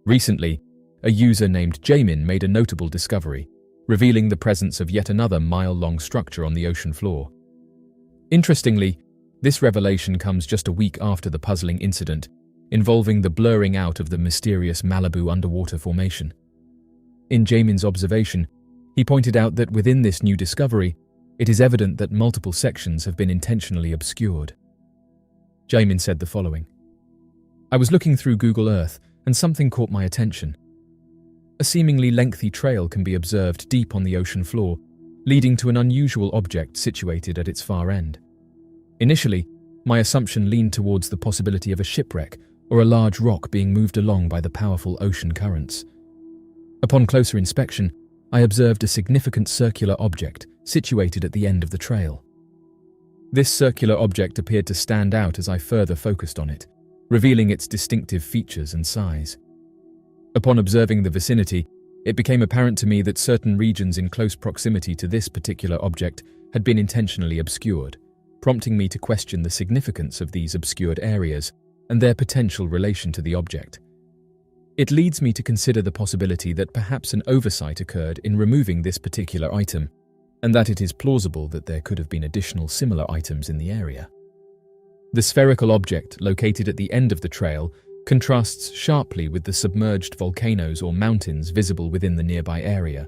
Recently, a user named Jamin made a notable discovery, revealing the presence of yet another mile-long structure on the ocean floor. Interestingly, this revelation comes just a week after the puzzling incident involving the blurring out of the mysterious Malibu underwater formation. In Jamin's observation, he pointed out that within this new discovery, it is evident that multiple sections have been intentionally obscured. Jamin said the following: "I was looking through Google Earth and something caught my attention. A seemingly lengthy trail can be observed deep on the ocean floor, leading to an unusual object situated at its far end. Initially, my assumption leaned towards the possibility of a shipwreck or a large rock being moved along by the powerful ocean currents. Upon closer inspection, I observed a significant circular object situated at the end of the trail. This circular object appeared to stand out as I further focused on it, revealing its distinctive features and size. Upon observing the vicinity, it became apparent to me that certain regions in close proximity to this particular object had been intentionally obscured, prompting me to question the significance of these obscured areas and their potential relation to the object. It leads me to consider the possibility that perhaps an oversight occurred in removing this particular item, and that it is plausible that there could have been additional similar items in the area. The spherical object located at the end of the trail contrasts sharply with the submerged volcanoes or mountains visible within the nearby area.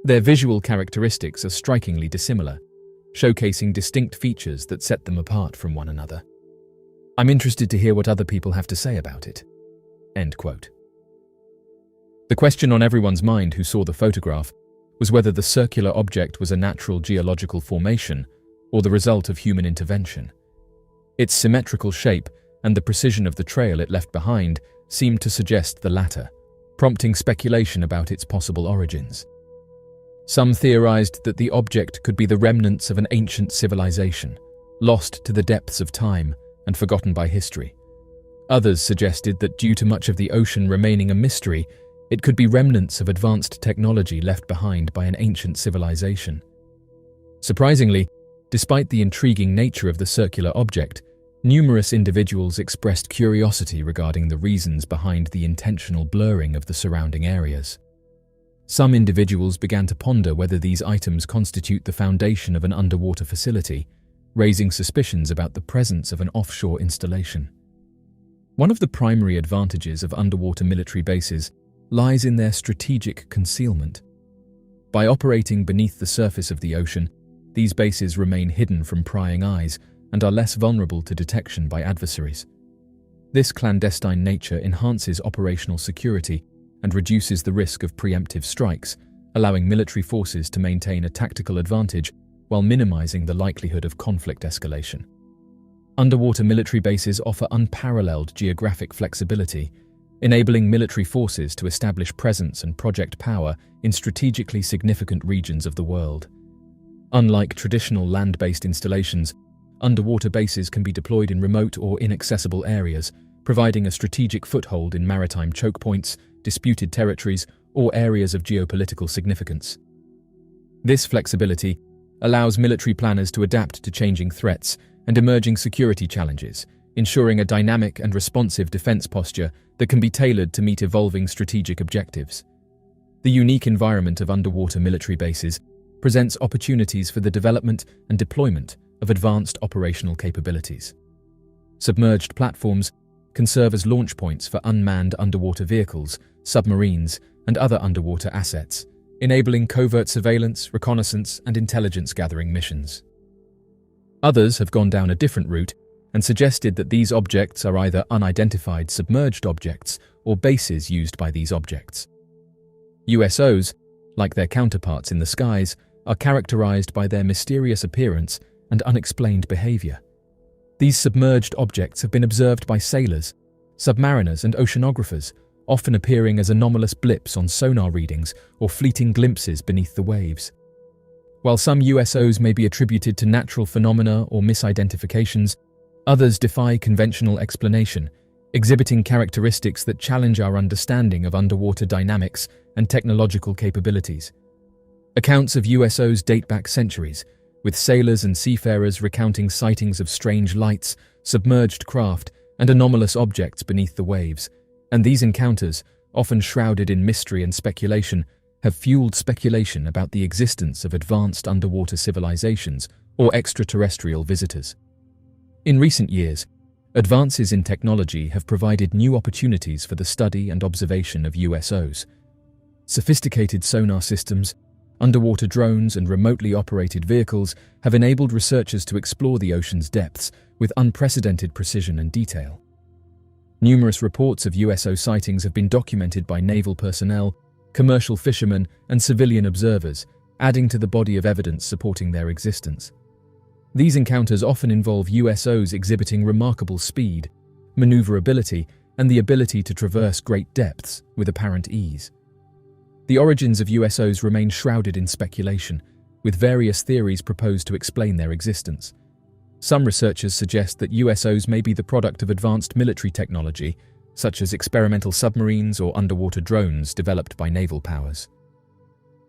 Their visual characteristics are strikingly dissimilar, showcasing distinct features that set them apart from one another. I'm interested to hear what other people have to say about it." End quote. The question on everyone's mind who saw the photograph was whether the circular object was a natural geological formation or the result of human intervention. Its symmetrical shape and the precision of the trail it left behind seemed to suggest the latter, prompting speculation about its possible origins. Some theorized that the object could be the remnants of an ancient civilization, lost to the depths of time and forgotten by history. Others suggested that due to much of the ocean remaining a mystery, it could be remnants of advanced technology left behind by an ancient civilization. Surprisingly, despite the intriguing nature of the circular object, numerous individuals expressed curiosity regarding the reasons behind the intentional blurring of the surrounding areas. Some individuals began to ponder whether these items constitute the foundation of an underwater facility, raising suspicions about the presence of an offshore installation. One of the primary advantages of underwater military bases lies in their strategic concealment. By operating beneath the surface of the ocean, these bases remain hidden from prying eyes and are less vulnerable to detection by adversaries. This clandestine nature enhances operational security and reduces the risk of preemptive strikes, allowing military forces to maintain a tactical advantage while minimizing the likelihood of conflict escalation. Underwater military bases offer unparalleled geographic flexibility, enabling military forces to establish presence and project power in strategically significant regions of the world. Unlike traditional land-based installations, underwater bases can be deployed in remote or inaccessible areas, providing a strategic foothold in maritime choke points, disputed territories, or areas of geopolitical significance. This flexibility allows military planners to adapt to changing threats and emerging security challenges, ensuring a dynamic and responsive defense posture that can be tailored to meet evolving strategic objectives. The unique environment of underwater military bases presents opportunities for the development and deployment of advanced operational capabilities. Submerged platforms can serve as launch points for unmanned underwater vehicles, submarines, and other underwater assets, enabling covert surveillance, reconnaissance, and intelligence-gathering missions. Others have gone down a different route and suggested that these objects are either unidentified submerged objects or bases used by these objects. USOs, like their counterparts in the skies, are characterized by their mysterious appearance and unexplained behavior. These submerged objects have been observed by sailors, submariners, and oceanographers, often appearing as anomalous blips on sonar readings or fleeting glimpses beneath the waves. While some USOs may be attributed to natural phenomena or misidentifications, others defy conventional explanation, exhibiting characteristics that challenge our understanding of underwater dynamics and technological capabilities. Accounts of USOs date back centuries, with sailors and seafarers recounting sightings of strange lights, submerged craft, and anomalous objects beneath the waves, and these encounters, often shrouded in mystery and speculation, have fueled speculation about the existence of advanced underwater civilizations or extraterrestrial visitors. In recent years, advances in technology have provided new opportunities for the study and observation of USOs. Sophisticated sonar systems, underwater drones, and remotely operated vehicles have enabled researchers to explore the ocean's depths with unprecedented precision and detail. Numerous reports of USO sightings have been documented by naval personnel, commercial fishermen, and civilian observers, adding to the body of evidence supporting their existence. These encounters often involve USOs exhibiting remarkable speed, maneuverability, and the ability to traverse great depths with apparent ease. The origins of USOs remain shrouded in speculation, with various theories proposed to explain their existence. Some researchers suggest that USOs may be the product of advanced military technology, such as experimental submarines or underwater drones developed by naval powers.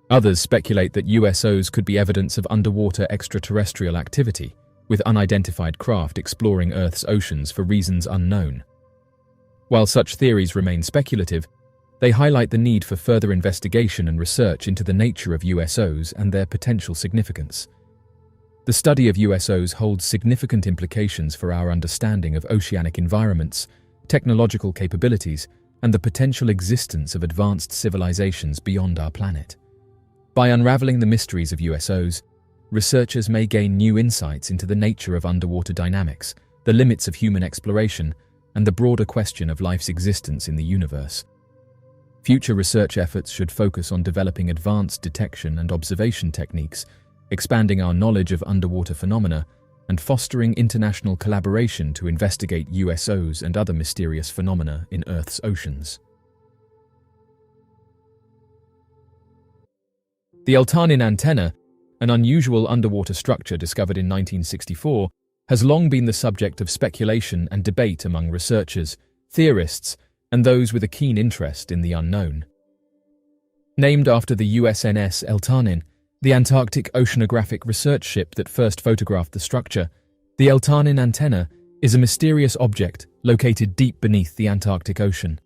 Others speculate that USOs could be evidence of underwater extraterrestrial activity, with unidentified craft exploring Earth's oceans for reasons unknown. While such theories remain speculative, they highlight the need for further investigation and research into the nature of USOs and their potential significance. The study of USOs holds significant implications for our understanding of oceanic environments, technological capabilities, and the potential existence of advanced civilizations beyond our planet. By unraveling the mysteries of USOs, researchers may gain new insights into the nature of underwater dynamics, the limits of human exploration, and the broader question of life's existence in the universe. Future research efforts should focus on developing advanced detection and observation techniques, expanding our knowledge of underwater phenomena, and fostering international collaboration to investigate USOs and other mysterious phenomena in Earth's oceans. The Eltanin antenna, an unusual underwater structure discovered in 1964, has long been the subject of speculation and debate among researchers, theorists, and those with a keen interest in the unknown. Named after the USNS Eltanin, the Antarctic oceanographic research ship that first photographed the structure, the Eltanin antenna is a mysterious object located deep beneath the Antarctic Ocean.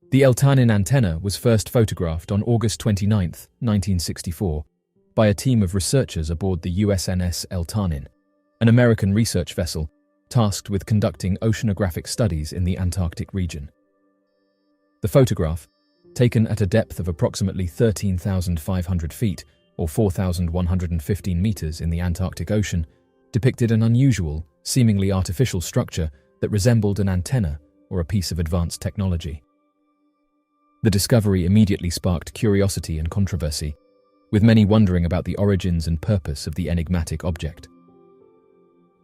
The Eltanin antenna was first photographed on August 29, 1964, by a team of researchers aboard the USNS Eltanin, an American research vessel tasked with conducting oceanographic studies in the Antarctic region. The photograph, taken at a depth of approximately 13,500 feet or 4,115 meters in the Antarctic Ocean, depicted an unusual, seemingly artificial structure that resembled an antenna or a piece of advanced technology. The discovery immediately sparked curiosity and controversy, with many wondering about the origins and purpose of the enigmatic object.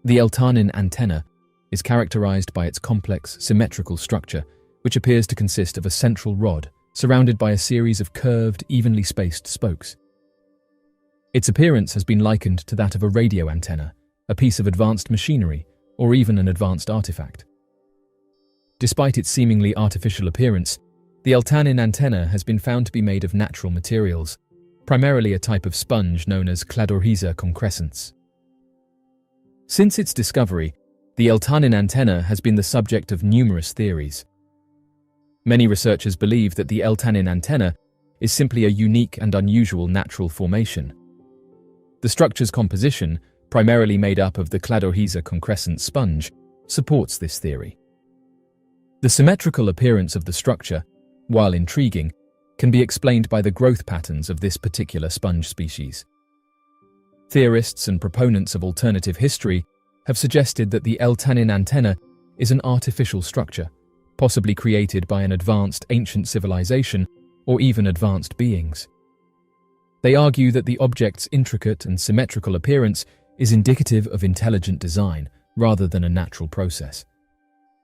The Eltanin antenna is characterized by its complex, symmetrical structure, which appears to consist of a central rod surrounded by a series of curved, evenly spaced spokes. Its appearance has been likened to that of a radio antenna, a piece of advanced machinery, or even an advanced artifact. Despite its seemingly artificial appearance, the Eltanin antenna has been found to be made of natural materials, primarily a type of sponge known as Cladorhiza concrescens. Since its discovery, the Eltanin antenna has been the subject of numerous theories. Many researchers believe that the Eltanin antenna is simply a unique and unusual natural formation. The structure's composition, primarily made up of the Cladorhiza concrescens sponge, supports this theory. The symmetrical appearance of the structure, while intriguing, can be explained by the growth patterns of this particular sponge species. Theorists and proponents of alternative history have suggested that the Eltanin antenna is an artificial structure, possibly created by an advanced ancient civilization or even advanced beings. They argue that the object's intricate and symmetrical appearance is indicative of intelligent design rather than a natural process.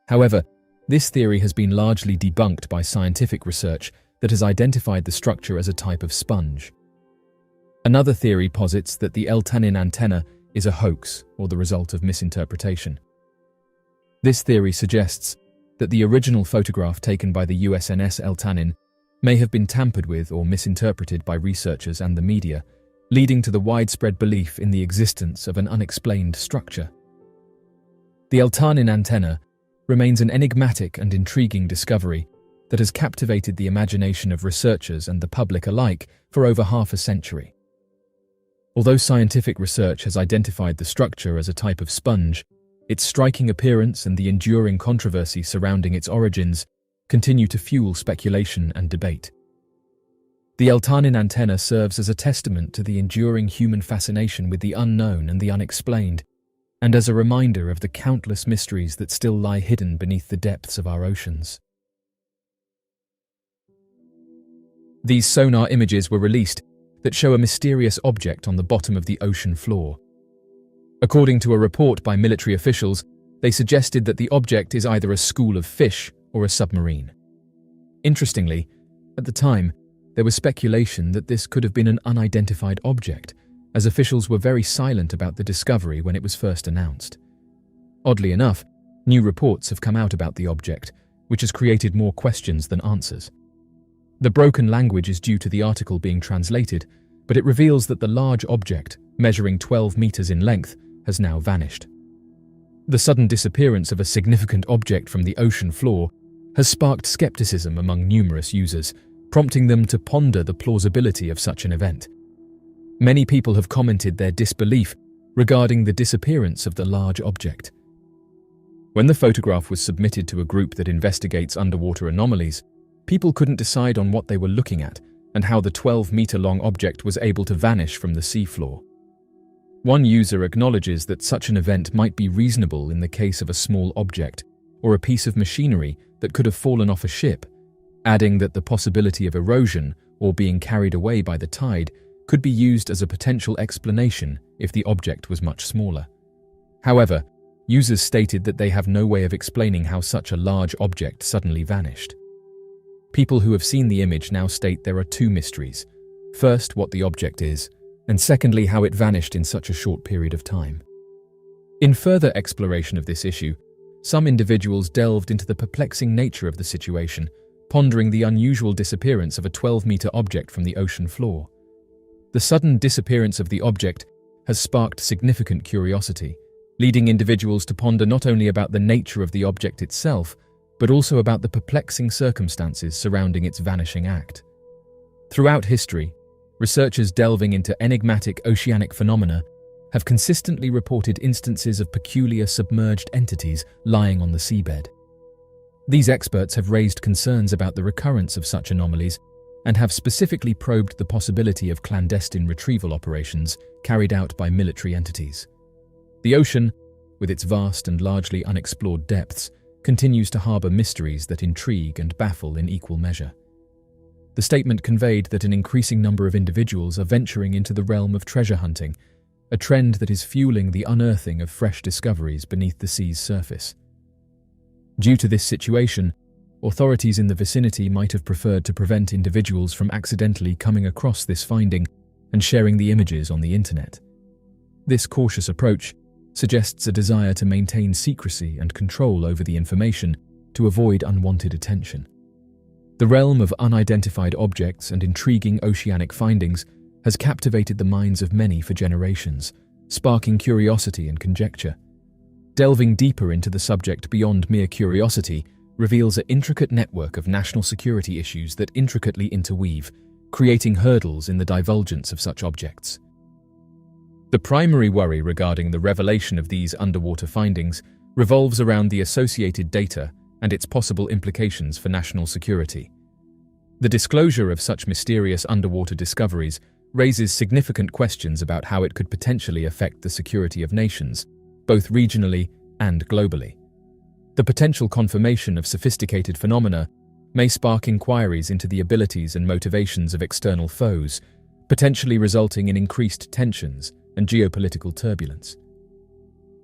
However, this theory has been largely debunked by scientific research that has identified the structure as a type of sponge. Another theory posits that the Eltanin antenna is a hoax or the result of misinterpretation. This theory suggests that the original photograph taken by the USNS Eltanin may have been tampered with or misinterpreted by researchers and the media, leading to the widespread belief in the existence of an unexplained structure. The Eltanin antenna remains an enigmatic and intriguing discovery that has captivated the imagination of researchers and the public alike for over half a century. Although scientific research has identified the structure as a type of sponge, its striking appearance and the enduring controversy surrounding its origins continue to fuel speculation and debate. The Eltanin antenna serves as a testament to the enduring human fascination with the unknown and the unexplained, and as a reminder of the countless mysteries that still lie hidden beneath the depths of our oceans. These sonar images were released that show a mysterious object on the bottom of the ocean floor. According to a report by military officials, they suggested that the object is either a school of fish or a submarine. Interestingly, at the time, there was speculation that this could have been an unidentified object, as officials were very silent about the discovery when it was first announced. Oddly enough, new reports have come out about the object, which has created more questions than answers. The broken language is due to the article being translated, but it reveals that the large object, measuring 12 meters in length, has now vanished. The sudden disappearance of a significant object from the ocean floor has sparked skepticism among numerous users, prompting them to ponder the plausibility of such an event. Many people have commented their disbelief regarding the disappearance of the large object. When the photograph was submitted to a group that investigates underwater anomalies, people couldn't decide on what they were looking at and how the 12-meter-long object was able to vanish from the seafloor. One user acknowledges that such an event might be reasonable in the case of a small object or a piece of machinery that could have fallen off a ship, adding that the possibility of erosion or being carried away by the tide could be used as a potential explanation if the object was much smaller. However, users stated that they have no way of explaining how such a large object suddenly vanished. People who have seen the image now state there are two mysteries. First, what the object is, and secondly, how it vanished in such a short period of time. In further exploration of this issue, some individuals delved into the perplexing nature of the situation, pondering the unusual disappearance of a 12-meter object from the ocean floor. The sudden disappearance of the object has sparked significant curiosity, leading individuals to ponder not only about the nature of the object itself, but also about the perplexing circumstances surrounding its vanishing act. Throughout history, researchers delving into enigmatic oceanic phenomena have consistently reported instances of peculiar submerged entities lying on the seabed. These experts have raised concerns about the recurrence of such anomalies and have specifically probed the possibility of clandestine retrieval operations carried out by military entities. The ocean, with its vast and largely unexplored depths, continues to harbour mysteries that intrigue and baffle in equal measure. The statement conveyed that an increasing number of individuals are venturing into the realm of treasure hunting, a trend that is fueling the unearthing of fresh discoveries beneath the sea's surface. Due to this situation, authorities in the vicinity might have preferred to prevent individuals from accidentally coming across this finding and sharing the images on the internet. This cautious approach suggests a desire to maintain secrecy and control over the information to avoid unwanted attention. The realm of unidentified objects and intriguing oceanic findings has captivated the minds of many for generations, sparking curiosity and conjecture. Delving deeper into the subject beyond mere curiosity reveals an intricate network of national security issues that intricately interweave, creating hurdles in the divulgence of such objects. The primary worry regarding the revelation of these underwater findings revolves around the associated data and its possible implications for national security. The disclosure of such mysterious underwater discoveries raises significant questions about how it could potentially affect the security of nations, both regionally and globally. The potential confirmation of sophisticated phenomena may spark inquiries into the abilities and motivations of external foes, potentially resulting in increased tensions and geopolitical turbulence.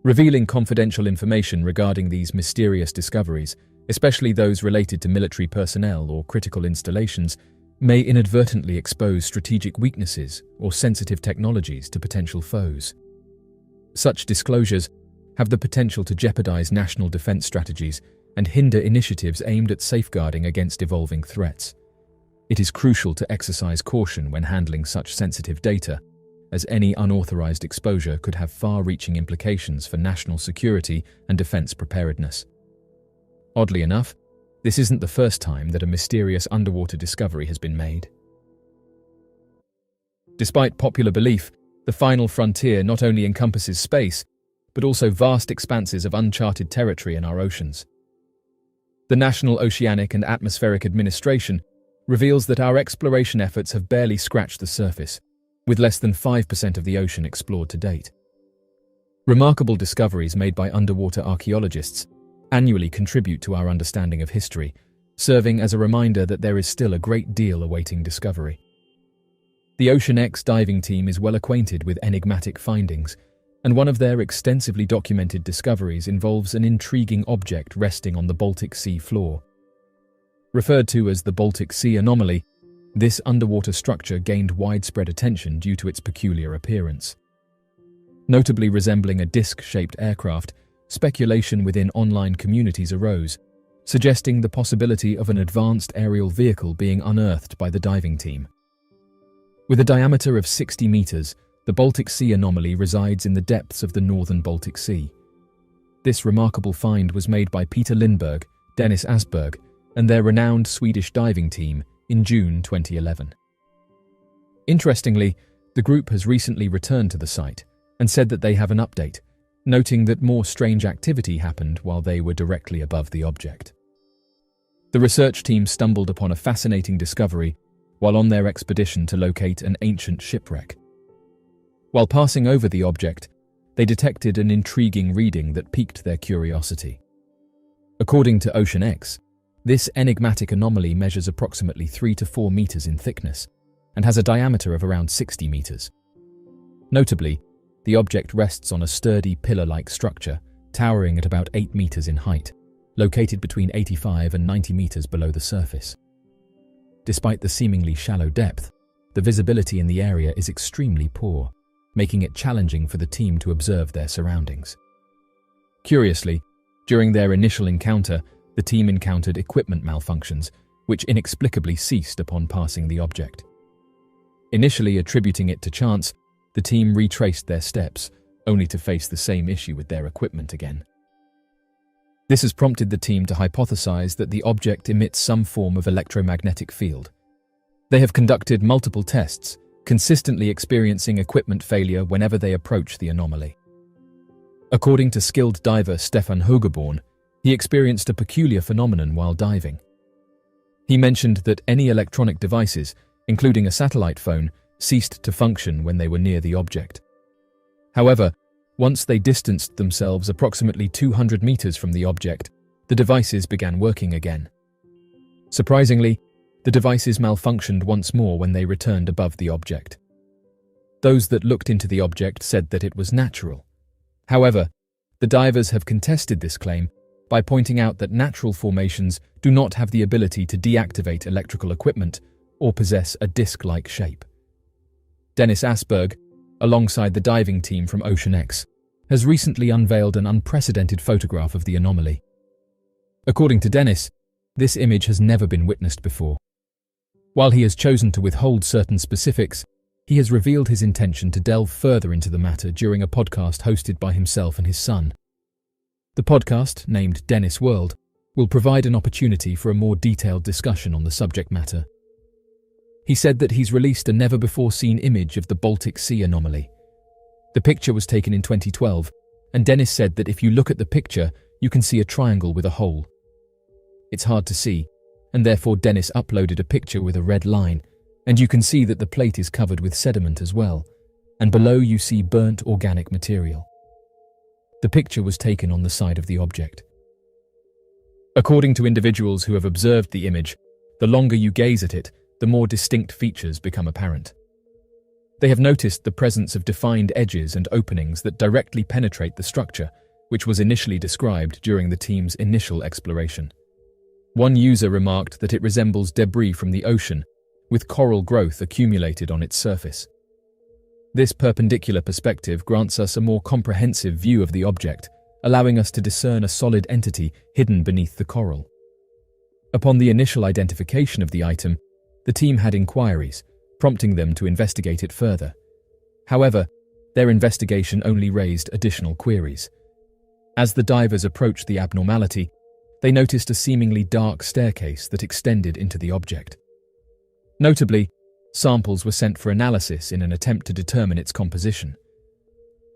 Revealing confidential information regarding these mysterious discoveries, especially those related to military personnel or critical installations, may inadvertently expose strategic weaknesses or sensitive technologies to potential foes. Such disclosures have the potential to jeopardize national defense strategies and hinder initiatives aimed at safeguarding against evolving threats. It is crucial to exercise caution when handling such sensitive data, as any unauthorized exposure could have far-reaching implications for national security and defense preparedness. Oddly enough, This isn't the first time that a mysterious underwater discovery has been made. Despite popular belief, the final frontier not only encompasses space, but also vast expanses of uncharted territory in our oceans. The National Oceanic and Atmospheric Administration reveals that our exploration efforts have barely scratched the surface, with less than 5% of the ocean explored to date. Remarkable discoveries made by underwater archaeologists annually contribute to our understanding of history, serving as a reminder that there is still a great deal awaiting discovery. The Ocean X diving team is well acquainted with enigmatic findings, and one of their extensively documented discoveries involves an intriguing object resting on the Baltic Sea floor. Referred to as the Baltic Sea anomaly, this underwater structure gained widespread attention due to its peculiar appearance. Notably resembling a disc-shaped aircraft, speculation within online communities arose, suggesting the possibility of an advanced aerial vehicle being unearthed by the diving team. With a diameter of 60 meters, the Baltic Sea anomaly resides in the depths of the northern Baltic Sea. This remarkable find was made by Peter Lindberg, Dennis Asberg, and their renowned Swedish diving team in June 2011. Interestingly, the group has recently returned to the site and said that they have an update, noting that more strange activity happened while they were directly above the object. The research team stumbled upon a fascinating discovery while on their expedition to locate an ancient shipwreck. While passing over the object, they detected an intriguing reading that piqued their curiosity. According to Ocean X, this enigmatic anomaly measures approximately 3 to 4 meters in thickness and has a diameter of around 60 meters. Notably, the object rests on a sturdy pillar-like structure, towering at about 8 meters in height, located between 85 and 90 meters below the surface. Despite the seemingly shallow depth, the visibility in the area is extremely poor, making it challenging for the team to observe their surroundings. Curiously, during their initial encounter, the team encountered equipment malfunctions, which inexplicably ceased upon passing the object. Initially attributing it to chance, the team retraced their steps, only to face the same issue with their equipment again. This has prompted the team to hypothesize that the object emits some form of electromagnetic field. They have conducted multiple tests, consistently experiencing equipment failure whenever they approach the anomaly. According to skilled diver Stefan Hogeborn, he experienced a peculiar phenomenon while diving. He mentioned that any electronic devices, including a satellite phone, ceased to function when they were near the object. However, once they distanced themselves approximately 200 meters from the object, the devices began working again. Surprisingly, the devices malfunctioned once more when they returned above the object. Those that looked into the object said that it was natural. However, the divers have contested this claim by pointing out that natural formations do not have the ability to deactivate electrical equipment or possess a disc-like shape. Dennis Asberg, alongside the diving team from Ocean X, has recently unveiled an unprecedented photograph of the anomaly. According to Dennis, this image has never been witnessed before. While he has chosen to withhold certain specifics, he has revealed his intention to delve further into the matter during a podcast hosted by himself and his son. The podcast, named Dennis World, will provide an opportunity for a more detailed discussion on the subject matter. He said that he's released a never-before-seen image of the Baltic Sea anomaly. The picture was taken in 2012, and Dennis said that if you look at the picture, you can see a triangle with a hole. It's hard to see, and therefore Dennis uploaded a picture with a red line, and you can see that the plate is covered with sediment as well, and below you see burnt organic material. The picture was taken on the side of the object. According to individuals who have observed the image, the longer you gaze at it, the more distinct features become apparent. They have noticed the presence of defined edges and openings that directly penetrate the structure, which was initially described during the team's initial exploration. One user remarked that it resembles debris from the ocean, with coral growth accumulated on its surface. This perpendicular perspective grants us a more comprehensive view of the object, allowing us to discern a solid entity hidden beneath the coral. Upon the initial identification of the item, the team had inquiries, prompting them to investigate it further. However, their investigation only raised additional queries. As the divers approached the abnormality, they noticed a seemingly dark staircase that extended into the object. Notably, samples were sent for analysis in an attempt to determine its composition.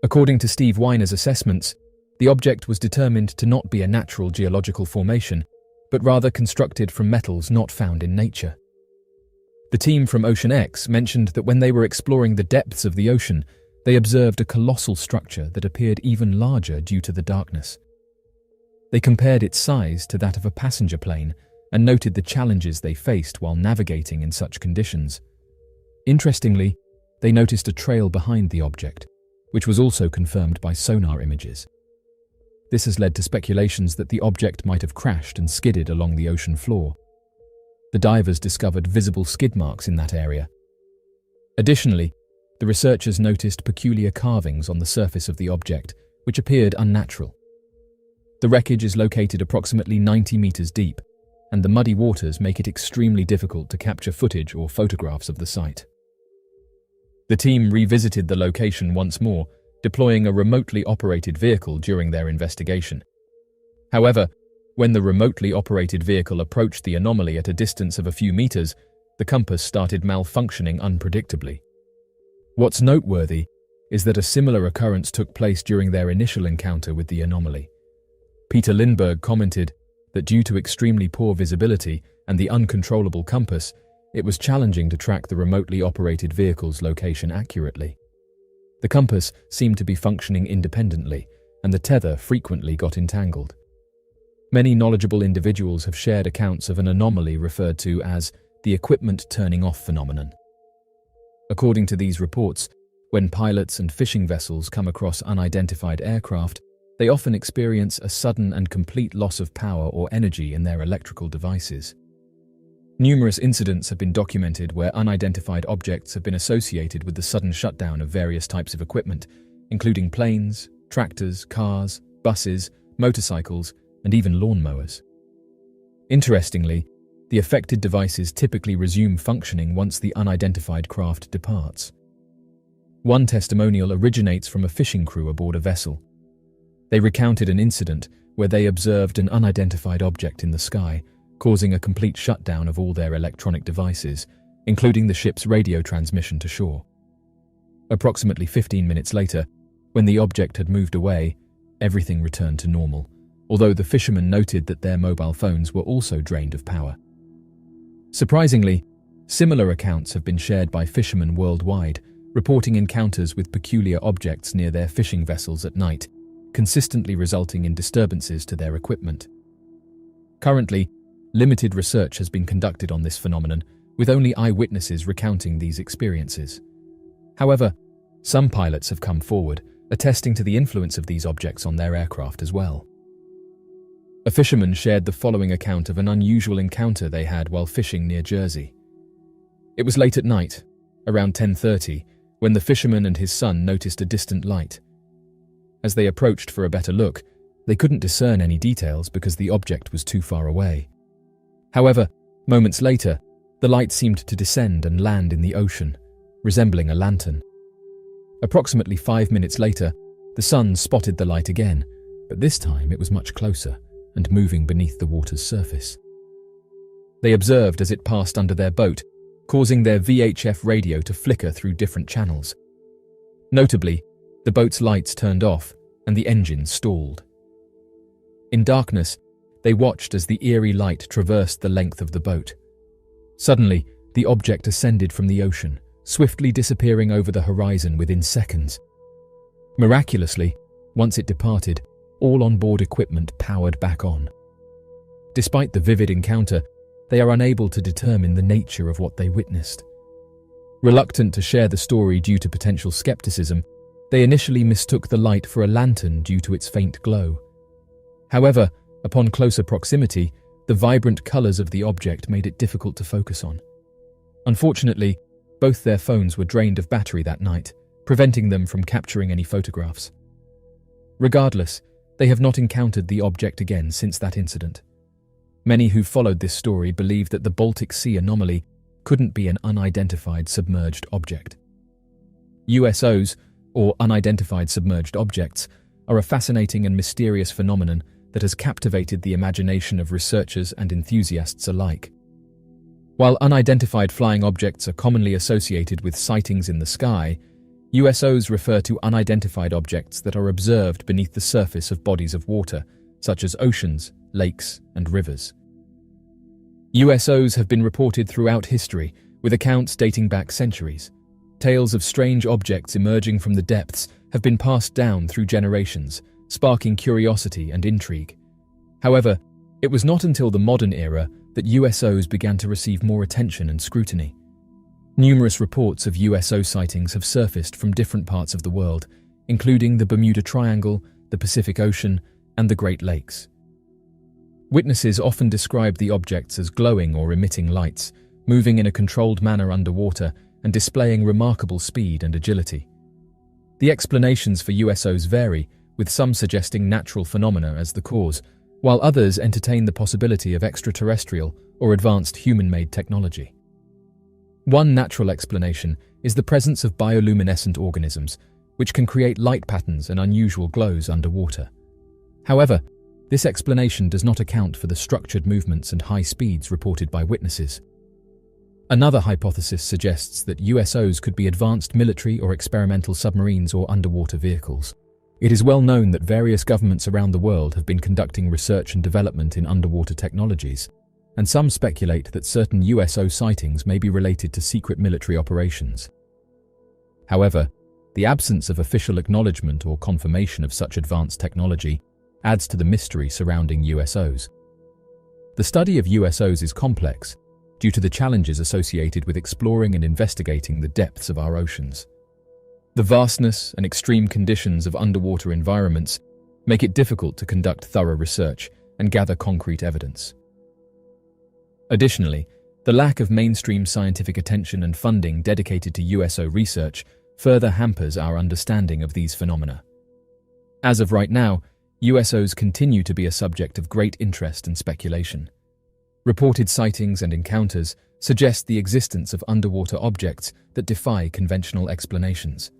According to Steve Weiner's assessments, the object was determined to not be a natural geological formation, but rather constructed from metals not found in nature. The team from Ocean X mentioned that when they were exploring the depths of the ocean, they observed a colossal structure that appeared even larger due to the darkness. They compared its size to that of a passenger plane and noted the challenges they faced while navigating in such conditions. Interestingly, they noticed a trail behind the object, which was also confirmed by sonar images. This has led to speculations that the object might have crashed and skidded along the ocean floor. The divers discovered visible skid marks in that area. Additionally, the researchers noticed peculiar carvings on the surface of the object, which appeared unnatural. The wreckage is located approximately 90 meters deep, and the muddy waters make it extremely difficult to capture footage or photographs of the site. The team revisited the location once more, deploying a remotely operated vehicle during their investigation. However, when the remotely operated vehicle approached the anomaly at a distance of a few meters, the compass started malfunctioning unpredictably. What's noteworthy is that a similar occurrence took place during their initial encounter with the anomaly. Peter Lindbergh commented that due to extremely poor visibility and the uncontrollable compass, it was challenging to track the remotely operated vehicle's location accurately. The compass seemed to be functioning independently, and the tether frequently got entangled. Many knowledgeable individuals have shared accounts of an anomaly referred to as the equipment turning off phenomenon. According to these reports, when pilots and fishing vessels come across unidentified aircraft, they often experience a sudden and complete loss of power or energy in their electrical devices. Numerous incidents have been documented where unidentified objects have been associated with the sudden shutdown of various types of equipment, including planes, tractors, cars, buses, motorcycles, and even lawnmowers. Interestingly, the affected devices typically resume functioning once the unidentified craft departs. One testimonial originates from a fishing crew aboard a vessel. They recounted an incident where they observed an unidentified object in the sky, causing a complete shutdown of all their electronic devices, including the ship's radio transmission to shore. Approximately 15 minutes later, when the object had moved away, everything returned to normal, although the fishermen noted that their mobile phones were also drained of power. Surprisingly, similar accounts have been shared by fishermen worldwide, reporting encounters with peculiar objects near their fishing vessels at night, consistently resulting in disturbances to their equipment. Currently, limited research has been conducted on this phenomenon, with only eyewitnesses recounting these experiences. However, some pilots have come forward, attesting to the influence of these objects on their aircraft as well. A fisherman shared the following account of an unusual encounter they had while fishing near Jersey. It was late at night, around 10:30, when the fisherman and his son noticed a distant light. As they approached for a better look, they couldn't discern any details because the object was too far away. However, moments later, the light seemed to descend and land in the ocean, resembling a lantern. Approximately 5 minutes later, the son spotted the light again, but this time it was much closer and moving beneath the water's surface. They observed as it passed under their boat, causing their VHF radio to flicker through different channels. Notably, the boat's lights turned off and the engine stalled. In darkness, they watched as the eerie light traversed the length of the boat. Suddenly, the object ascended from the ocean, swiftly disappearing over the horizon within seconds. Miraculously, once it departed, all on-board equipment powered back on. Despite the vivid encounter, they are unable to determine the nature of what they witnessed. Reluctant to share the story due to potential skepticism, they initially mistook the light for a lantern due to its faint glow. However, upon closer proximity, the vibrant colors of the object made it difficult to focus on. Unfortunately, both their phones were drained of battery that night, preventing them from capturing any photographs. Regardless, they have not encountered the object again since that incident. Many who followed this story believe that the Baltic Sea anomaly couldn't be an unidentified submerged object. USOs, or unidentified submerged objects, are a fascinating and mysterious phenomenon that has captivated the imagination of researchers and enthusiasts alike. While unidentified flying objects are commonly associated with sightings in the sky, USOs refer to unidentified objects that are observed beneath the surface of bodies of water, such as oceans, lakes, and rivers. USOs have been reported throughout history, with accounts dating back centuries. Tales of strange objects emerging from the depths have been passed down through generations, sparking curiosity and intrigue. However, it was not until the modern era that USOs began to receive more attention and scrutiny. Numerous reports of USO sightings have surfaced from different parts of the world, including the Bermuda Triangle, the Pacific Ocean, and the Great Lakes. Witnesses often describe the objects as glowing or emitting lights, moving in a controlled manner underwater and displaying remarkable speed and agility. The explanations for USOs vary, with some suggesting natural phenomena as the cause, while others entertain the possibility of extraterrestrial or advanced human-made technology. One natural explanation is the presence of bioluminescent organisms, which can create light patterns and unusual glows underwater. However, this explanation does not account for the structured movements and high speeds reported by witnesses. Another hypothesis suggests that USOs could be advanced military or experimental submarines or underwater vehicles. It is well known that various governments around the world have been conducting research and development in underwater technologies, and some speculate that certain USO sightings may be related to secret military operations. However, the absence of official acknowledgement or confirmation of such advanced technology adds to the mystery surrounding USOs. The study of USOs is complex due to the challenges associated with exploring and investigating the depths of our oceans. The vastness and extreme conditions of underwater environments make it difficult to conduct thorough research and gather concrete evidence. Additionally, the lack of mainstream scientific attention and funding dedicated to USO research further hampers our understanding of these phenomena. As of right now, USOs continue to be a subject of great interest and speculation. Reported sightings and encounters suggest the existence of underwater objects that defy conventional explanations.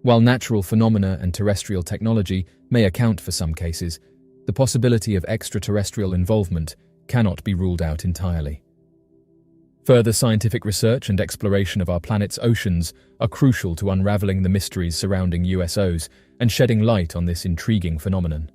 While natural phenomena and terrestrial technology may account for some cases, the possibility of extraterrestrial involvement cannot be ruled out entirely. Further scientific research and exploration of our planet's oceans are crucial to unraveling the mysteries surrounding USOs and shedding light on this intriguing phenomenon.